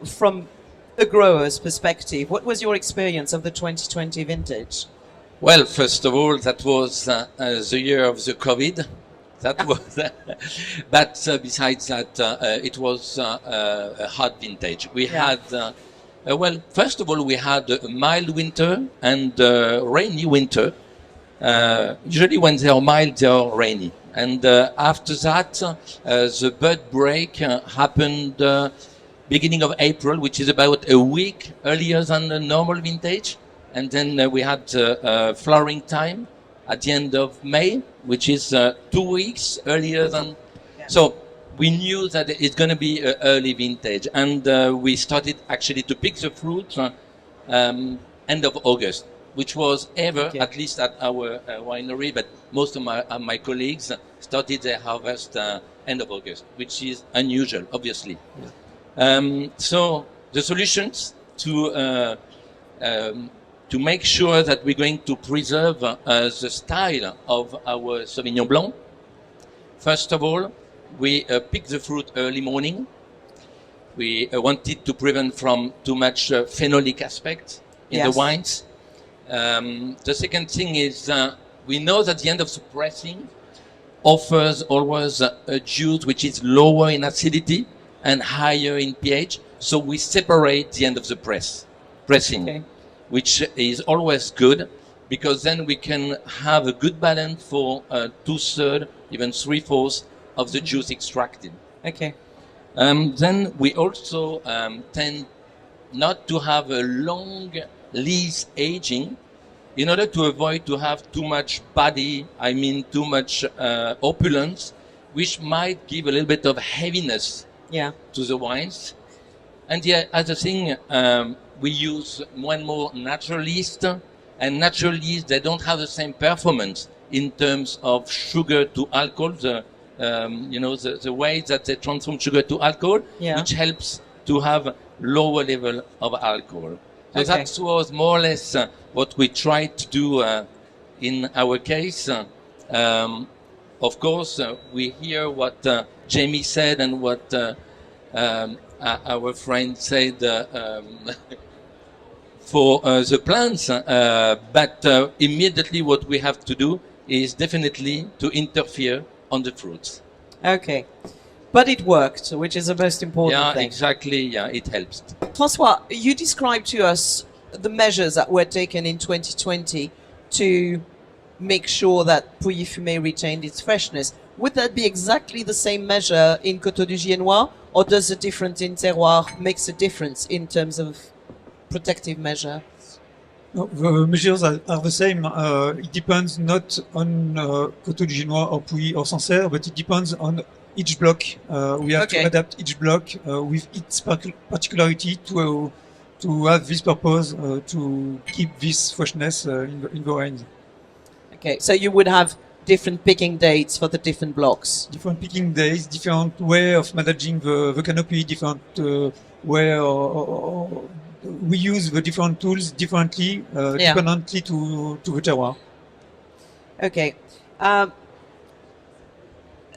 from a grower's perspective, what was your experience of the 2020 vintage? Well, first of all, that was the year of the COVID. That was, but besides that, it was a hot vintage. We had, well, first of all, we had a mild winter and a rainy winter. Usually when they are mild, they are rainy. And after that, the bud break happened beginning of April, which is about a week earlier than the normal vintage. And then we had flowering time at the end of May, which is 2 weeks earlier than. Yeah. So we knew that it's going to be an early vintage, and we started actually to pick the fruit end of August, which was ever, at least at our winery, but most of my colleagues started their harvest end of August, which is unusual, obviously. Yeah. So the solutions to make sure that we're going to preserve the style of our Sauvignon Blanc. First of all, we pick the fruit early morning. We wanted to prevent from too much phenolic aspect in the wines. The second thing is we know that the end of the pressing offers always a juice which is lower in acidity and higher in pH. So we separate the end of the pressing. Which is always good, because then we can have a good balance for 2/3, even 3/4 of the juice extracted. Okay. Then we also tend not to have a long lees aging, in order to avoid to have too much body, I mean too much opulence, which might give a little bit of heaviness to the wines. And the other thing, we use more and more natural yeast, and natural yeast, they don't have the same performance in terms of sugar to alcohol, the way that they transform sugar to alcohol, which helps to have lower level of alcohol. So that was more or less what we tried to do in our case. Of course, we hear what Jamie said and what our friend said for the plants, but immediately what we have to do is definitely to interfere on the fruits. Okay. But it worked, which is the most important thing. Yeah, exactly. Yeah, it helps. François, you described to us the measures that were taken in 2020 to make sure that Pouilly-Fumé retained its freshness. Would that be exactly the same measure in Coteaux du Giennois, or does the difference in terroir makes a difference in terms of protective measure? No, the measures are the same. It depends not on Coteaux du Giennois or Pouilly or Sancerre, but it depends on each block. We have to adapt each block with its particularity to have this purpose, to keep this freshness in the wines. Okay, so you would have different picking dates for the different blocks. Different picking dates, different way of managing the canopy, different way we use the different tools differently, dependently to the terroir. Okay.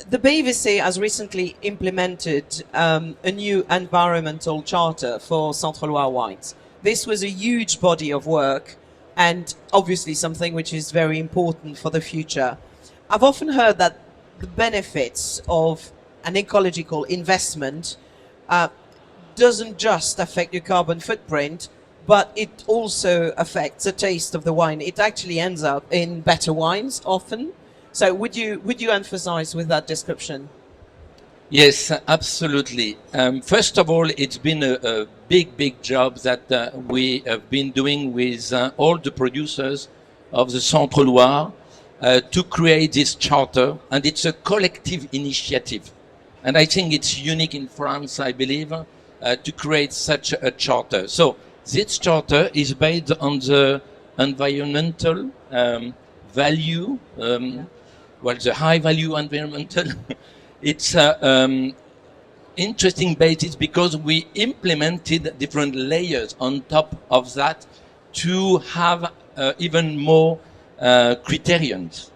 The BVC has recently implemented a new environmental charter for Centre Loire wines. This was a huge body of work, and obviously something which is very important for the future. I've often heard that the benefits of an ecological investment doesn't just affect your carbon footprint, but it also affects the taste of the wine. It actually ends up in better wines often. So would you emphasize with that description? Yes, absolutely. First of all, it's been a big job that we have been doing with all the producers of the Centre Loire to create this charter, and it's a collective initiative. And I think it's unique in France, I believe, to create such a charter. So this charter is based on the environmental value, the high value environmental. It's interesting basis because we implemented different layers on top of that to have even more criterions,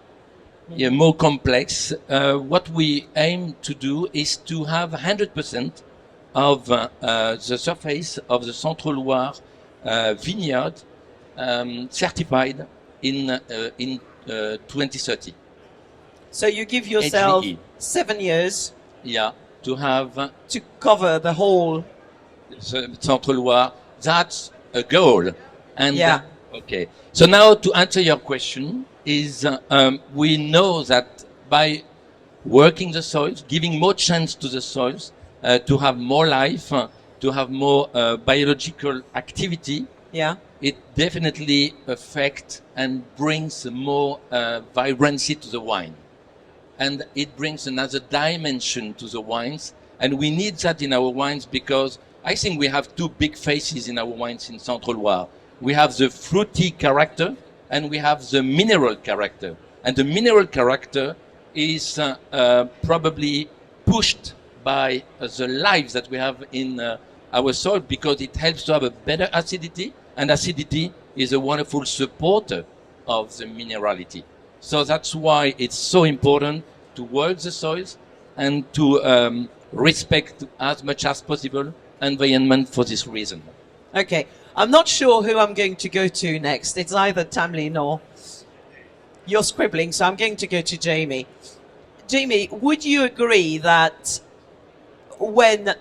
more complex. What we aim to do is to have 100% of the surface of the Centre Loire vineyard certified in 2030. So you give yourself HVE. 7 years Yeah, to have to cover the whole. the Centre Loire. That's a goal. And Yeah. okay. So now to answer your question is we know that by working the soils, giving more chance to the soils to have more life, to have more biological activity, Yeah. it definitely affects and brings more vibrancy to the wine. And it brings another dimension to the wines. And we need that in our wines because I think we have two big faces in our wines in Centre Loire. We have the fruity character and we have the mineral character. And the mineral character is probably pushed by the life that we have in our soil because it helps to have a better acidity, and acidity is a wonderful supporter of the minerality. So that's why it's so important to work the soils and to respect as much as possible environment for this reason. Okay. I'm not sure who I'm going to go to next. It's either Tamlin or you're scribbling, so I'm going to go to Jamie. Jamie, would you agree that when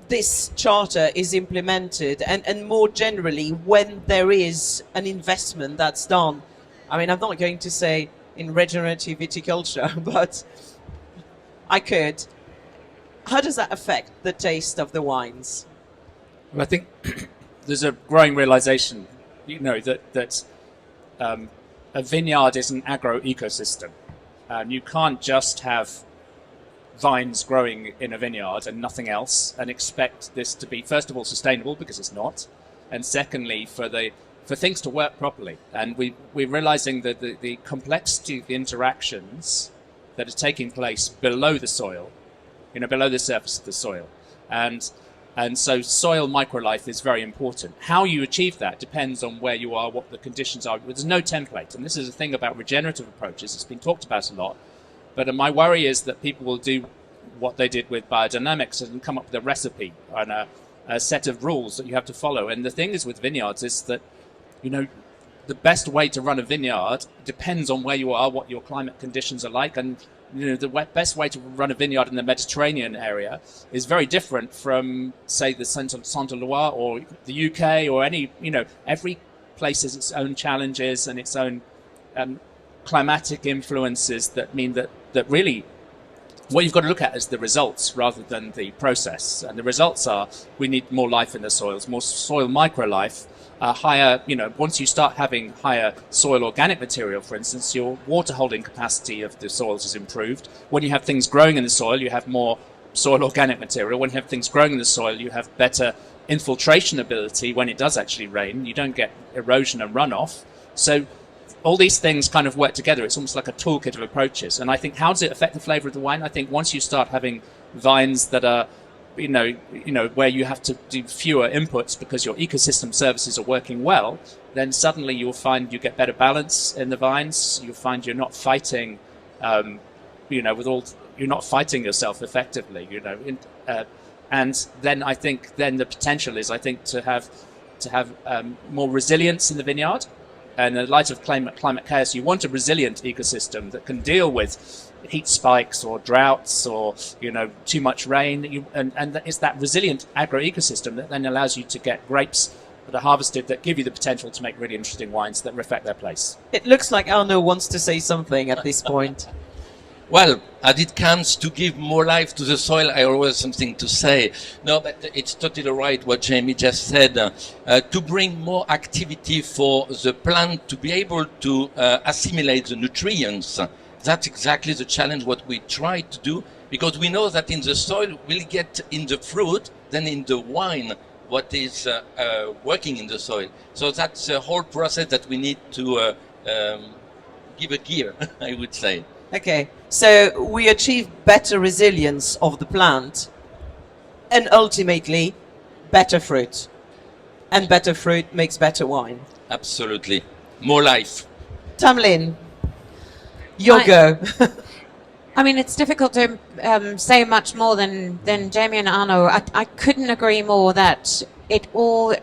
this charter is implemented and more generally when there is an investment that's done, I mean, I'm not going to say in regenerative viticulture, but I could. How does that affect the taste of the wines? Well, I think there's a growing realization, that a vineyard is an agro-ecosystem. You can't just have vines growing in a vineyard and nothing else and expect this to be, first of all, sustainable, because it's not, and secondly, for things to work properly. And we're realizing that the complexity of the interactions that are taking place below the soil, below the surface of the soil. And so soil microlife is very important. How you achieve that depends on where you are, what the conditions are. There's no template. And this is the thing about regenerative approaches. It's been talked about a lot. But my worry is that people will do what they did with biodynamics and come up with a recipe and a set of rules that you have to follow. And the thing is with vineyards is that, the best way to run a vineyard depends on where you are, what your climate conditions are like. And the best way to run a vineyard in the Mediterranean area is very different from, say, the Centre Loire or the UK or any, every place has its own challenges and its own climatic influences that mean that really what you've got to look at is the results rather than the process. And the results are we need more life in the soils, more soil microlife, higher, once you start having higher soil organic material, for instance, your water holding capacity of the soils is improved. When you have things growing in the soil, you have more soil organic material. When you have things growing in the soil, you have better infiltration ability when it does actually rain. You don't get erosion and runoff. So all these things kind of work together. It's almost like a toolkit of approaches. And I think, how does it affect the flavor of the wine? I think once you start having vines that are, where you have to do fewer inputs because your ecosystem services are working well, then suddenly you'll find you get better balance in the vines. You'll find you're not fighting, you're not fighting yourself effectively, and then I think the potential is, to have more resilience in the vineyard. And in the light of climate chaos, you want a resilient ecosystem that can deal with heat spikes or droughts or too much rain. And it's that resilient agro-ecosystem that then allows you to get grapes that are harvested that give you the potential to make really interesting wines that reflect their place. It looks like Arnaud wants to say something at this point. Well, as it comes to give more life to the soil, I always have something to say. No, but it's totally right what Jamie just said. To bring more activity for the plant to be able to assimilate the nutrients. That's exactly the challenge what we try to do, because we know that in the soil we'll get in the fruit, then in the wine, what is working in the soil. So that's a whole process that we need to give a gear, I would say. Okay, so we achieve better resilience of the plant and ultimately better fruit. And better fruit makes better wine. Absolutely. More life. Tamlin, your go. I mean, it's difficult to say much more than Jamie and Arno. I couldn't agree more that it all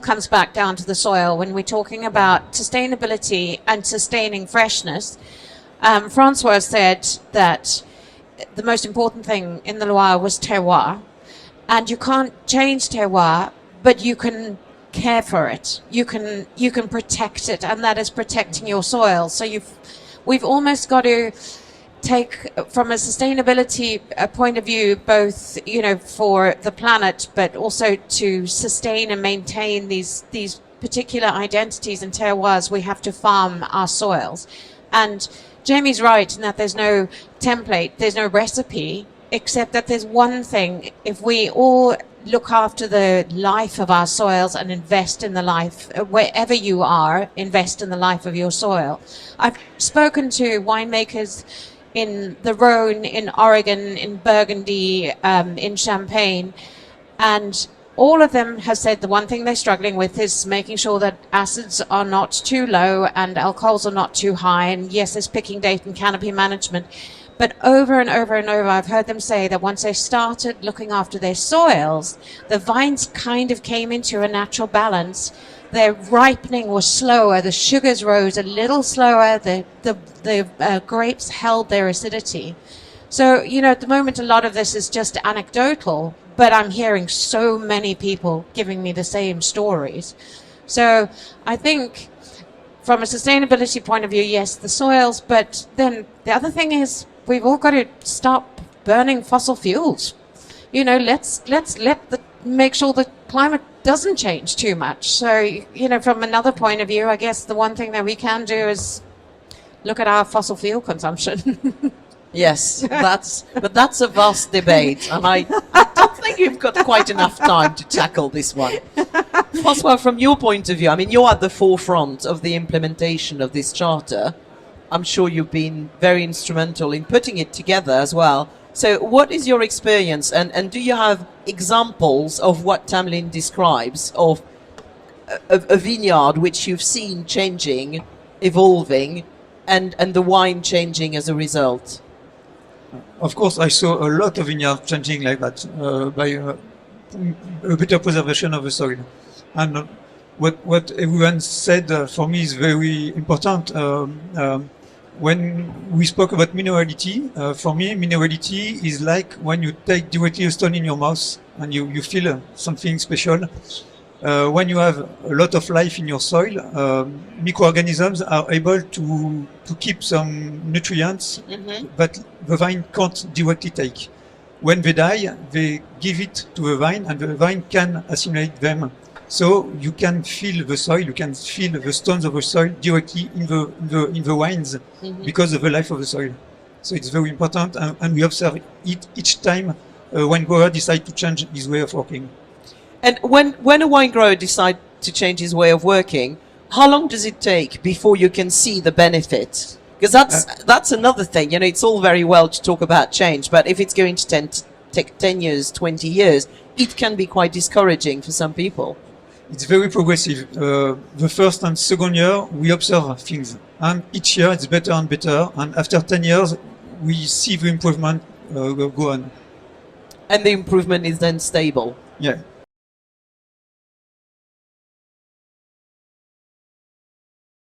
comes back down to the soil when we're talking about sustainability and sustaining freshness. Francois said that the most important thing in the Loire was terroir, and you can't change terroir, but you can care for it. You can protect it, and that is protecting your soil. So we've almost got to take, from a sustainability point of view, both, you know, for the planet, but also to sustain and maintain these particular identities and terroirs, we have to farm our soils. And Jamie's right in that there's no template, there's no recipe, except that there's one thing. If we all look after the life of our soils and invest in the life, wherever you are, invest in the life of your soil. I've spoken to winemakers in the Rhone, in Oregon, in Burgundy, in Champagne, and all of them have said the one thing they're struggling with is making sure that acids are not too low and alcohols are not too high. And yes, there's picking date and canopy management. But over and over and over, I've heard them say that once they started looking after their soils, the vines kind of came into a natural balance. Their ripening was slower, the sugars rose a little slower, the grapes held their acidity. So, you know, at the moment, a lot of this is just anecdotal, but I'm hearing so many people giving me the same stories. So I think from a sustainability point of view, yes, the soils, but then the other thing is we've all got to stop burning fossil fuels. You know, let's make sure the climate doesn't change too much. So, you know, from another point of view, I guess the one thing that we can do is look at our fossil fuel consumption. Yes, that's a vast debate, and I don't think you've got quite enough time to tackle this one. François, from your point of view, I mean, you're at the forefront of the implementation of this charter. I'm sure you've been very instrumental in putting it together as well. So what is your experience, and do you have examples of what Tamlin describes of a vineyard which you've seen changing, evolving, and the wine changing as a result? Of course, I saw a lot of vineyards changing like that by a better preservation of the soil. And what everyone said for me is very important. When we spoke about minerality, for me, minerality is like when you take directly a stone in your mouth and you feel something special. When you have a lot of life in your soil, microorganisms are able to keep some nutrients that the vine can't directly take. When they die, they give it to the vine, and the vine can assimilate them. So you can feel the soil, you can feel the stones of the soil directly in the wines because of the life of the soil. So it's very important, and we observe it each time when grower decide to change his way of working. And when a wine grower decides to change his way of working, how long does it take before you can see the benefit? Because that's another thing. You know, it's all very well to talk about change, but if it's going to take 10 years, 20 years, it can be quite discouraging for some people. It's very progressive. The first and second year, we observe things. And each year it's better and better. And after 10 years, we see the improvement go on. And the improvement is then stable. Yeah.